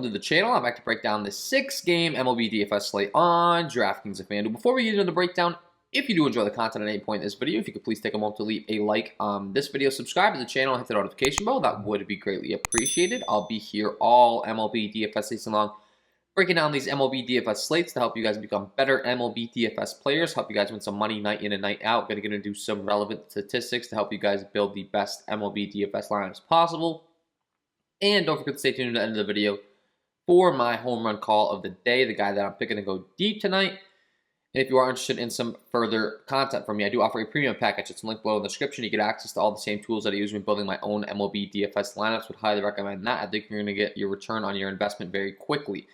welcome to the channel. I'm back to break down the 6-game MLB DFS slate on DraftKings and FanDuel. Before we get into the breakdown, if you do enjoy the content at any point in this video, if you could please take a moment to leave a like on this video, subscribe to the channel, and hit the notification bell, that would be greatly appreciated. I'll be here all MLB DFS season long, breaking down these MLB DFS slates to help you guys become better MLB DFS players, help you guys win some money night in and night out. Going to do some relevant statistics to help you guys build the best MLB DFS lineups possible. And don't forget to stay tuned to the end of the video for my home run call of the day, the guy that I'm picking to go deep tonight. And if you are interested in some further content from me, I do offer a premium package. It's linked below in the description. You get access to all the same tools that I use when building my own MLB DFS lineups. Would highly recommend that. I think you're going to get your return on your investment very quickly.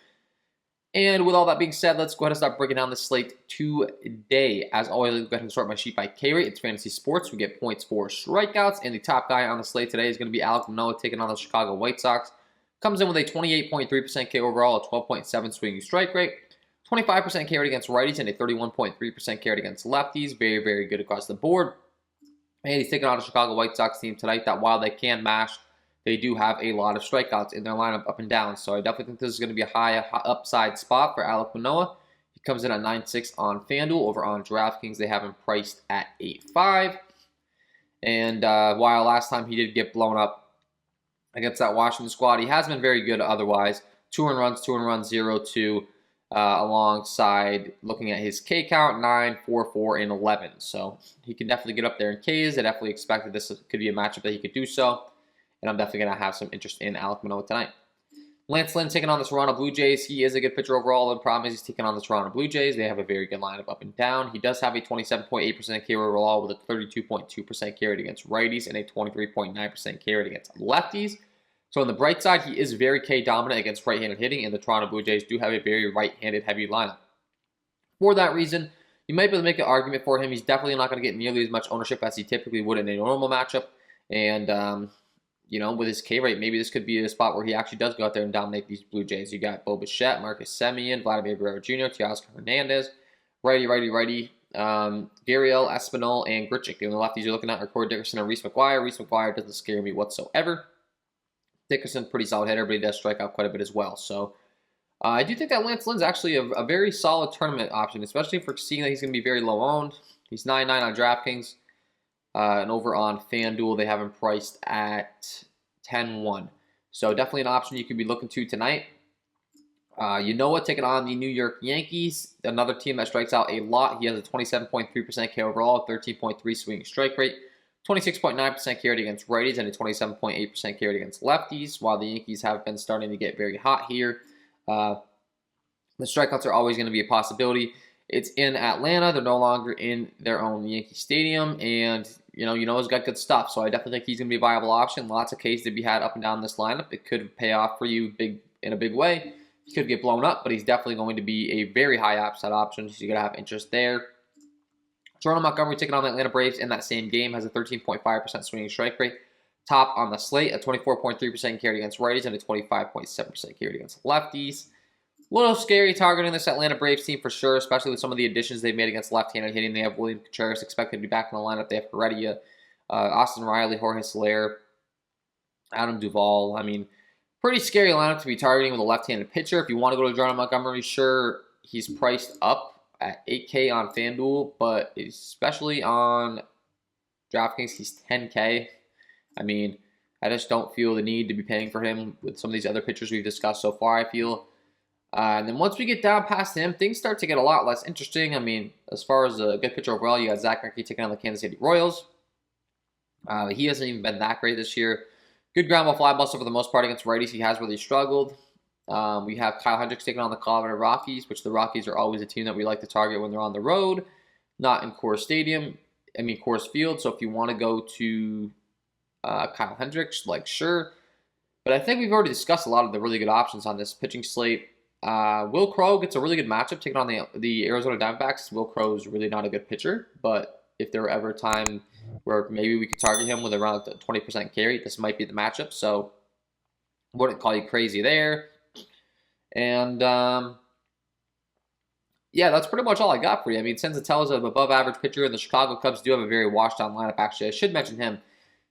And with all that being said, let's go ahead and start breaking down the slate today. As always, let's go ahead and sort my sheet by K rate. It's fantasy sports. We get points for strikeouts. And the top guy on the slate today is going to be Alek Manoah taking on the Chicago White Sox. Comes in with a 28.3% K overall, a 12.7 swinging strike rate, 25% K rate against righties, and a 31.3% K rate against lefties. Very, very good across the board. And he's taking on a Chicago White Sox team tonight that while they can mash, they do have a lot of strikeouts in their lineup up and down. So I definitely think this is going to be a high upside spot for Alek Manoah. He comes in at 9.6 on FanDuel. Over on DraftKings, they have him priced at 8.5. And while last time he did get blown up against that Washington squad, he has been very good otherwise. 2 earned runs, 0-2, alongside looking at his K count, 9, 4, 4, and 11. So he can definitely get up there in Ks. I definitely expected this could be a matchup that he could do so. And I'm definitely going to have some interest in Alek Manoah tonight. Lance Lynn taking on the Toronto Blue Jays. He is a good pitcher overall. The problem is he's taking on the Toronto Blue Jays. They have a very good lineup up and down. He does have a 27.8% K overall with a 32.2% K rate against righties and a 23.9% K rate against lefties. So on the bright side, he is very K dominant against right-handed hitting, and the Toronto Blue Jays do have a very right-handed heavy lineup. For that reason, you might be able to make an argument for him. He's definitely not going to get nearly as much ownership as he typically would in a normal matchup. And you know, with his K rate, maybe this could be a spot where he actually does go out there and dominate these Blue Jays. You got Bo Bichette, Marcus Semien, Vladimir Guerrero Jr., Teoscar Hernandez, righty, Gariel, Espinal, and Grichuk. The only lefties you're looking at are Corey Dickerson and Reese McGuire. Reese McGuire doesn't scare me whatsoever. Dickerson, pretty solid hitter, but he does strike out quite a bit as well. So I do think that Lance Lynn's actually a very solid tournament option, especially for seeing that he's going to be very low owned. He's 9.9 on DraftKings. And over on FanDuel, they have him priced at 10-1. So definitely an option you could be looking to tonight. You know what? Taking on the New York Yankees, another team that strikes out a lot. He has a 27.3% K overall, 13.3 swinging strike rate, 26.9% K rate against righties, and a 27.8% K rate against lefties. While the Yankees have been starting to get very hot here, the strikeouts are always going to be a possibility. It's in Atlanta. They're no longer in their own Yankee Stadium, and you know he's got good stuff. So I definitely think he's going to be a viable option. Lots of Ks to be had up and down this lineup. It could pay off for you in a big way. He could get blown up, but he's definitely going to be a very high upside option. So you're going to have interest there. Jordan Montgomery taking on the Atlanta Braves in that same game has a 13.5% swinging strike rate. Top on the slate, a 24.3% carry against righties and a 25.7% carry against lefties. A little scary targeting this Atlanta Braves team for sure, especially with some of the additions they've made against left-handed hitting. They have William Contreras expected to be back in the lineup. They have Heredia, Austin Riley, Jorge Soler, Adam Duvall. I mean, pretty scary lineup to be targeting with a left-handed pitcher. If you want to go to Jordan Montgomery, sure, he's priced up at 8K on FanDuel, but especially on DraftKings, he's 10K. I mean, I just don't feel the need to be paying for him with some of these other pitchers we've discussed so far, I feel. And then once we get down past him, things start to get a lot less interesting. I mean, as far as a good pitcher overall, you got Zach Greinke taking on the Kansas City Royals. He hasn't even been that great this year. Good ground ball fly buster for the most part against righties. He has really struggled. We have Kyle Hendricks taking on the Colorado Rockies, which the Rockies are always a team that we like to target when they're on the road, not in Coors Field. So if you want to go to Kyle Hendricks, like, sure. But I think we've already discussed a lot of the really good options on this pitching slate. Will Crow gets a really good matchup taking on the Arizona Diamondbacks. Will Crow is really not a good pitcher, but if there were ever a time where maybe we could target him with around a 20% carry, this might be the matchup. So wouldn't call you crazy there. And yeah, that's pretty much all I got for you. I mean, Senzatello is an above-average pitcher, and the Chicago Cubs do have a very washed-on lineup. Actually, I should mention him.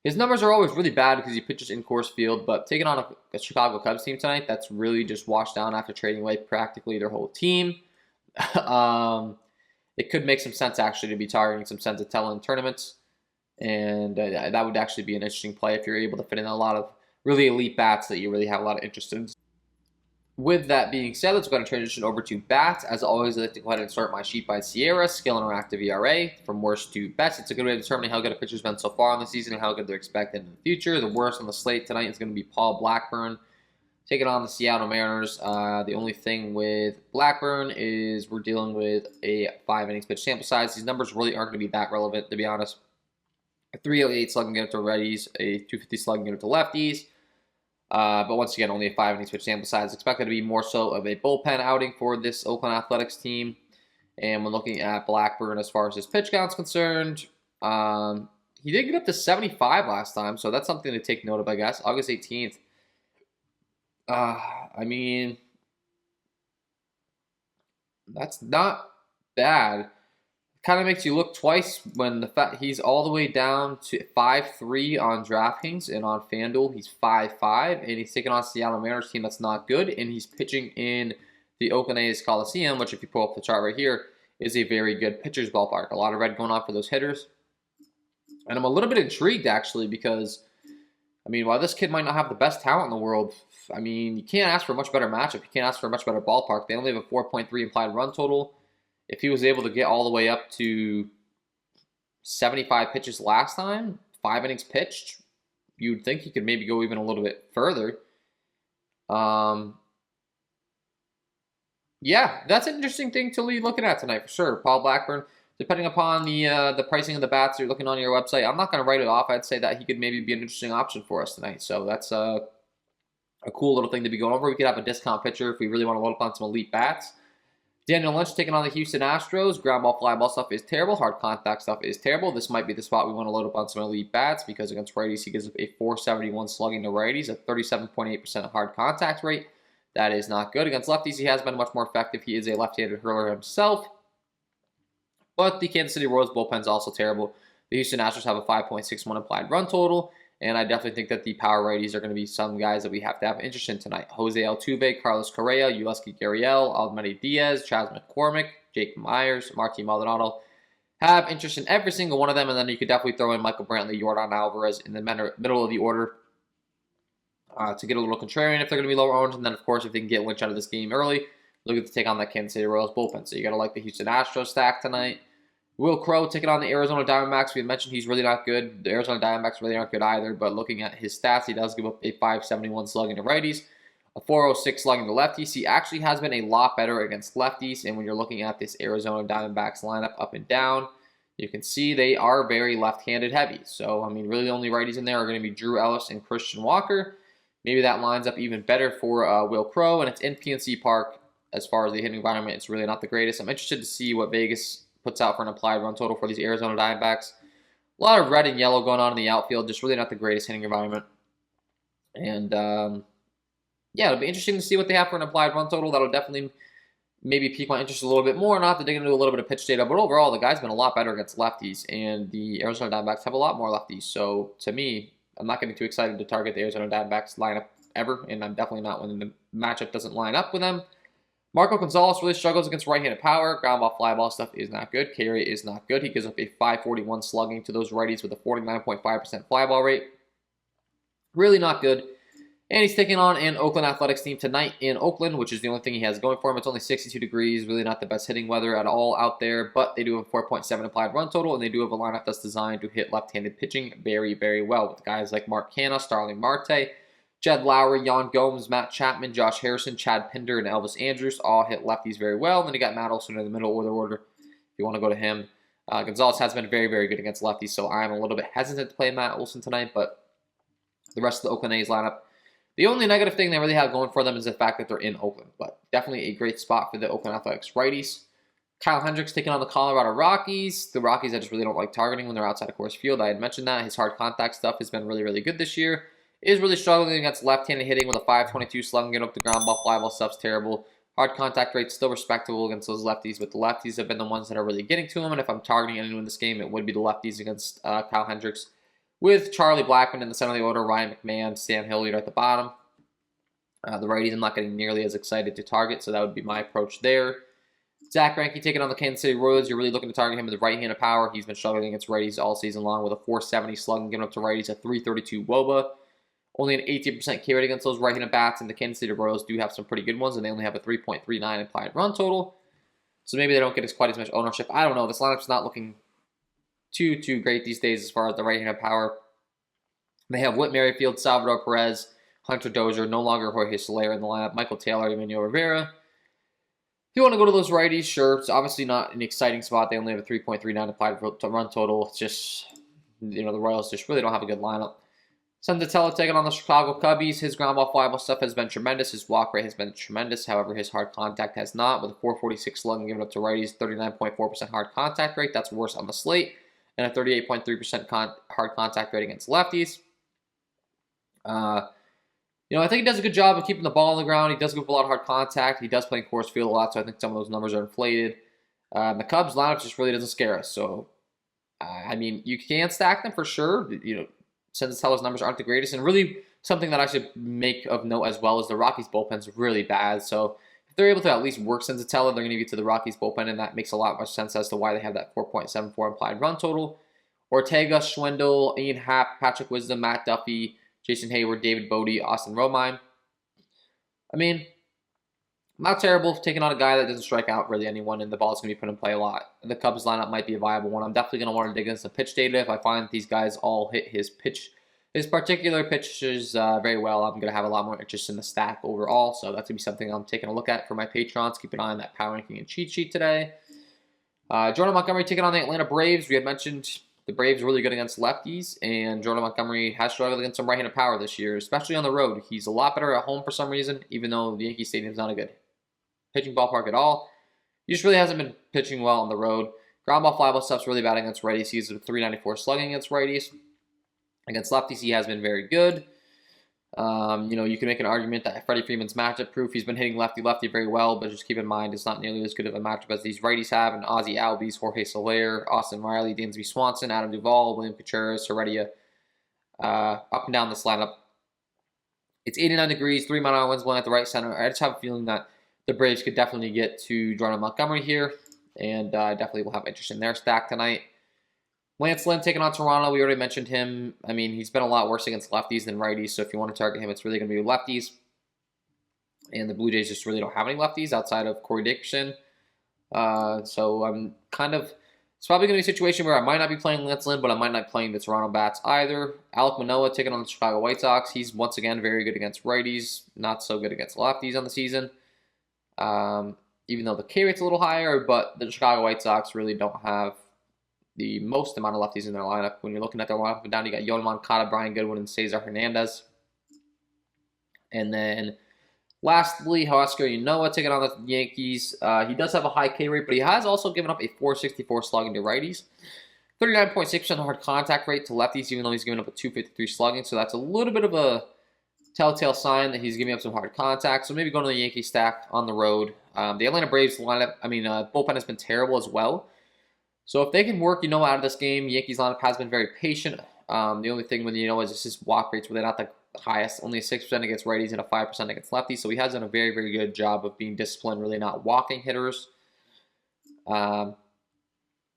His numbers are always really bad because he pitches in Coors Field, but taking on a Chicago Cubs team tonight, that's really just washed down after trading away practically their whole team. It could make some sense, actually, to be targeting some Senzatella in tournaments, and that would actually be an interesting play if you're able to fit in a lot of really elite bats that you really have a lot of interest in. With that being said, let's go ahead and transition over to bats. As always, I like to go ahead and start my sheet by Sierra, skill and interactive ERA. From worst to best, it's a good way of determining how good a pitcher's been so far in the season and how good they're expected in the future. The worst on the slate tonight is going to be Paul Blackburn, taking on the Seattle Mariners. The only thing with Blackburn is we're dealing with a 5 innings pitch sample size. These numbers really aren't going to be that relevant, to be honest. A 308 slugging unit to righties, a 250 slugging unit to lefties. But once again, only a 5 innings pitch sample size. Expected to be more so of a bullpen outing for this Oakland Athletics team. And when looking at Blackburn as far as his pitch count's concerned, he did get up to 75 last time, so that's something to take note of, I guess. August 18th. I mean, that's not bad. Kind of makes you look twice when the fact he's all the way down to 5-3 on DraftKings, and on FanDuel he's 5-5, and he's taking on Seattle Mariners team that's not good, and he's pitching in the Oakland A's Coliseum, which if you pull up the chart right here is a very good pitcher's ballpark. A lot of red going on for those hitters, and I'm a little bit intrigued actually because, I mean, while this kid might not have the best talent in the world, I mean, you can't ask for a much better matchup. You can't ask for a much better ballpark. They only have a 4.3 implied run total. If he was able to get all the way up to 75 pitches last time, 5 innings pitched, you'd think he could maybe go even a little bit further. Yeah, that's an interesting thing to be looking at tonight for sure. Paul Blackburn, depending upon the pricing of the bats you're looking on your website, I'm not going to write it off. I'd say that he could maybe be an interesting option for us tonight. So that's a cool little thing to be going over. We could have a discount pitcher if we really want to load up on some elite bats. Daniel Lynch taking on the Houston Astros. Ground ball, fly ball stuff is terrible. Hard contact stuff is terrible. This might be the spot we want to load up on some elite bats because against righties, he gives up a 471 slugging to righties, a 37.8% hard contact rate. That is not good. Against lefties, he has been much more effective. He is a left-handed hurler himself. But the Kansas City Royals bullpen is also terrible. The Houston Astros have a 5.61 implied run total. And I definitely think that the power righties are going to be some guys that we have to have interest in tonight. Jose Altuve, Carlos Correa, Yulieski Gurriel, Almedy Diaz, Chas McCormick, Jake Myers, Martin Maldonado. Have interest in every single one of them. And then you could definitely throw in Michael Brantley, Yordan Alvarez in the middle of the order to get a little contrarian if they're going to be lower owned. And then, of course, if they can get Lynch out of this game early, look at to take on that Kansas City Royals bullpen. So you got to like the Houston Astros stack tonight. Will Crow taking on the Arizona Diamondbacks. We had mentioned he's really not good. The Arizona Diamondbacks really aren't good either, but looking at his stats, he does give up a 571 slugging to righties, a 406 slugging to lefties. He actually has been a lot better against lefties, and when you're looking at this Arizona Diamondbacks lineup up and down, you can see they are very left-handed heavy. So, I mean, really the only righties in there are going to be Drew Ellis and Christian Walker. Maybe that lines up even better for Will Crow, and it's in PNC Park. As far as the hitting environment, it's really not the greatest. I'm interested to see what Vegas puts out for an implied run total for these Arizona Diamondbacks. A lot of red and yellow going on in the outfield. Just really not the greatest hitting environment. And, yeah, it'll be interesting to see what they have for an implied run total. That'll definitely maybe pique my interest a little bit more. Not to dig into a little bit of pitch data, but overall, the guy's been a lot better against lefties. And the Arizona Diamondbacks have a lot more lefties. So, to me, I'm not getting too excited to target the Arizona Diamondbacks lineup ever. And I'm definitely not when the matchup doesn't line up with them. Marco Gonzalez really struggles against right-handed power. Ground ball, fly ball stuff is not good. K rate is not good. He gives up a 541 slugging to those righties with a 49.5% fly ball rate. Really not good. And he's taking on an Oakland Athletics team tonight in Oakland, which is the only thing he has going for him. It's only 62 degrees. Really not the best hitting weather at all out there. But they do have a 4.7 implied run total, and they do have a lineup that's designed to hit left-handed pitching very, very well with guys like Mark Canha, Starling Marte, Jed Lowry, Yan Gomes, Matt Chapman, Josh Harrison, Chad Pinder, and Elvis Andrus all hit lefties very well. And then you got Matt Olson in the middle of the order if you want to go to him. Gonzalez has been very, very good against lefties, so I'm a little bit hesitant to play Matt Olson tonight, but the rest of the Oakland A's lineup, the only negative thing they really have going for them is the fact that they're in Oakland, but definitely a great spot for the Oakland Athletics righties. Kyle Hendricks taking on the Colorado Rockies. The Rockies I just really don't like targeting when they're outside of Coors Field. I had mentioned that. His hard contact stuff has been really, really good this year. Is really struggling against left-handed hitting with a 522 slugging, get up the ground ball, fly ball stuff's terrible. Hard contact rate still respectable against those lefties, but the lefties have been the ones that are really getting to him, and if I'm targeting anyone in this game, it would be the lefties against Kyle Hendricks. with Charlie Blackmon in the center of the order, Ryan McMahon, Sam Hilliard at the bottom. The righties I'm not getting nearly as excited to target, so that would be my approach there. Zach Greinke taking on the Kansas City Royals. You're really looking to target him with the right-handed power. He's been struggling against righties all season long with a 470 slugging, giving up to righties a 332 WOBA. Only an 18% K rate against those right-handed bats, and the Kansas City Royals do have some pretty good ones, and they only have a 3.39 implied run total. So maybe they don't get quite as much ownership. I don't know. This lineup's not looking too great these days as far as the right-handed power. They have Whit Merrifield, Salvador Perez, Hunter Dozier, no longer Jorge Soler in the lineup, Michael Taylor, Emmanuel Rivera. If you want to go to those righties, sure. It's obviously not an exciting spot. They only have a 3.39 applied run total. It's just, the Royals just really don't have a good lineup. Senzatella taking on the Chicago Cubbies. His ground ball fly ball stuff has been tremendous. His walk rate has been tremendous. However, his hard contact has not. With a 446 slugging given up to righties, 39.4% hard contact rate. That's worse on the slate. And a 38.3% hard contact rate against lefties. I think he does a good job of keeping the ball on the ground. He does give a lot of hard contact. He does play in Coors Field a lot, so I think some of those numbers are inflated. The Cubs lineup just really doesn't scare us. So, you can stack them for sure. Senzatella's numbers aren't the greatest, and really something that I should make of note as well is the Rockies bullpen's really bad. So if they're able to at least work Senzatella, they're going to get to the Rockies bullpen, and that makes a lot more sense as to why they have that 4.74 implied run total. Ortega, Schwindel, Ian Happ, Patrick Wisdom, Matt Duffy, Jason Hayward, David Bodie, Austin Romine. Not terrible taking on a guy that doesn't strike out really anyone, and the ball's going to be put in play a lot. And the Cubs lineup might be a viable one. I'm definitely going to want to dig into some pitch data. If I find that these guys all hit his particular pitches very well, I'm going to have a lot more interest in the stack overall. So that's going to be something I'm taking a look at for my patrons. Keep an eye on that power ranking and cheat sheet today. Jordan Montgomery taking on the Atlanta Braves. We had mentioned the Braves are really good against lefties, and Jordan Montgomery has struggled against some right-handed power this year, especially on the road. He's a lot better at home for some reason, even though the Yankee Stadium's not a good pitching ballpark at all. He just really hasn't been pitching well on the road. Ground ball, fly ball stuff's really bad against righties. He's a 394 slugging against righties. Against lefties, he has been very good. You can make an argument that Freddie Freeman's matchup proof. He's been hitting lefty-lefty very well, but just keep in mind it's not nearly as good of a matchup as these righties have. And Ozzie Albies, Jorge Soler, Austin Riley, Dansby Swanson, Adam Duvall, William Contreras, Heredia, up and down this lineup. It's 89 degrees, 3-mile-an-hour winds blowing at the right center. I just have a feeling that the Braves could definitely get to Jordan Montgomery here, and definitely will have interest in their stack tonight. Lance Lynn taking on Toronto. We already mentioned him. He's been a lot worse against lefties than righties, so if you want to target him, it's really going to be lefties. And the Blue Jays just really don't have any lefties outside of Corey Dickerson. So I'm it's probably going to be a situation where I might not be playing Lance Lynn, but I might not be playing the Toronto bats either. Alek Manoah taking on the Chicago White Sox. He's once again very good against righties, not so good against lefties on the season. Even though the K rate's a little higher, but the Chicago White Sox really don't have the most amount of lefties in their lineup. When you're looking at their lineup and down, you got Yoan Moncada, Brian Goodwin, and Cesar Hernandez. And then lastly, Huascar Ynoa taking on the Yankees. He does have a high K rate, but he has also given up a 464 slugging to righties. 39.6% hard contact rate to lefties, even though he's given up a 253 slugging. So that's a little bit of a telltale sign that he's giving up some hard contact. So maybe going to the Yankee stack on the road. The Atlanta Braves lineup, bullpen has been terrible as well. So if they can work out of this game, Yankees lineup has been very patient. The only thing with is just his walk rates where they're not the highest, only a 6% against righties and a 5% against lefties. So he has done a very, very good job of being disciplined, really not walking hitters. The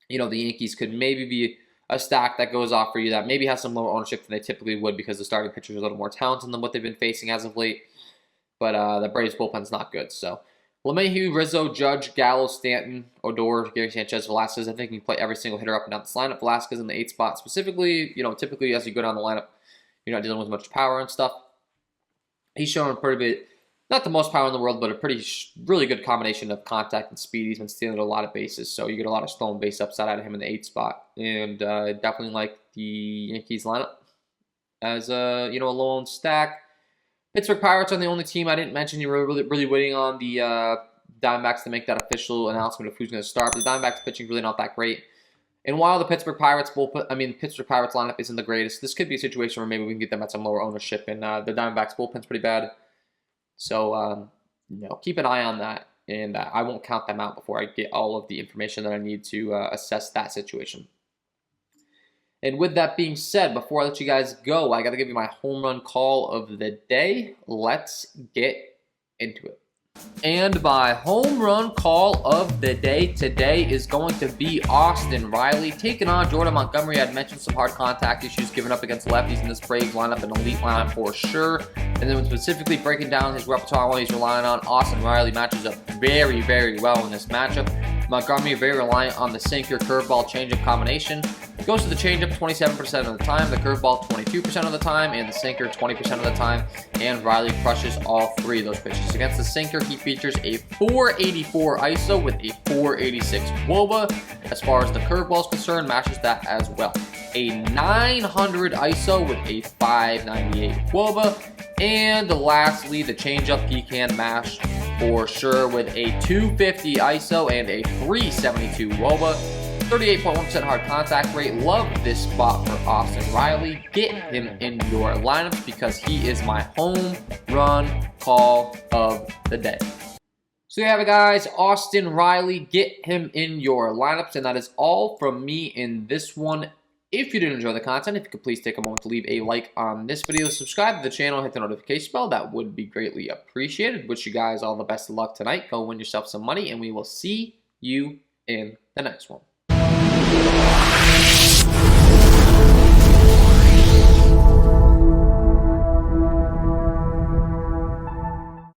Yankees could maybe be a stack that goes off for you that maybe has some lower ownership than they typically would because the starting pitchers are a little more talented than what they've been facing as of late. But the Braves bullpen's not good. So LeMahieu, Rizzo, Judge, Gallo, Stanton, Odor, Gary Sanchez, Velasquez. I think you can play every single hitter up and down this lineup. Velasquez in the 8th spot specifically. Typically as you go down the lineup, you're not dealing with much power and stuff. He's shown a pretty bit, not the most power in the world, but a really good combination of contact and speed. He's been stealing a lot of bases, so you get a lot of stolen base upside out of him in the 8th spot. And definitely like the Yankees lineup as a low-owned stack. Pittsburgh Pirates are the only team I didn't mention. You're really waiting on the Diamondbacks to make that official announcement of who's going to start. But the Diamondbacks pitching really not that great. And while the Pittsburgh Pirates lineup isn't the greatest, this could be a situation where maybe we can get them at some lower ownership. And the Diamondbacks bullpen's pretty bad. So, keep an eye on that. And I won't count them out before I get all of the information that I need to assess that situation. And with that being said, before I let you guys go, I got to give you my home run call of the day. Let's get into it. And my home run call of the day today is going to be Austin Riley taking on Jordan Montgomery. I'd mentioned some hard contact issues given up against lefties in this Braves lineup, an elite lineup for sure. And then specifically breaking down his repertoire, what he's relying on, Austin Riley matches up very, very well in this matchup. Montgomery very reliant on the sinker, curveball, changeup combination. Goes to the changeup 27% of the time, the curveball 22% of the time, and the sinker 20% of the time. And Riley crushes all three of those pitches. Against the sinker, he features a 484 ISO with a 486 WOBA. As far as the curveball is concerned, matches that as well. A 900 ISO with a 598 WOBA. And lastly, the changeup he can mash for sure with a 250 ISO and a 372 WOBA. 38.1% hard contact rate. Love this spot for Austin Riley. Get him in your lineups because he is my home run call of the day. So there you have it, guys. Austin Riley, get him in your lineups. And that is all from me in this one. If you did enjoy the content, if you could please take a moment to leave a like on this video, subscribe to the channel, hit the notification bell. That would be greatly appreciated. Wish you guys all the best of luck tonight. Go win yourself some money, and we will see you in the next one.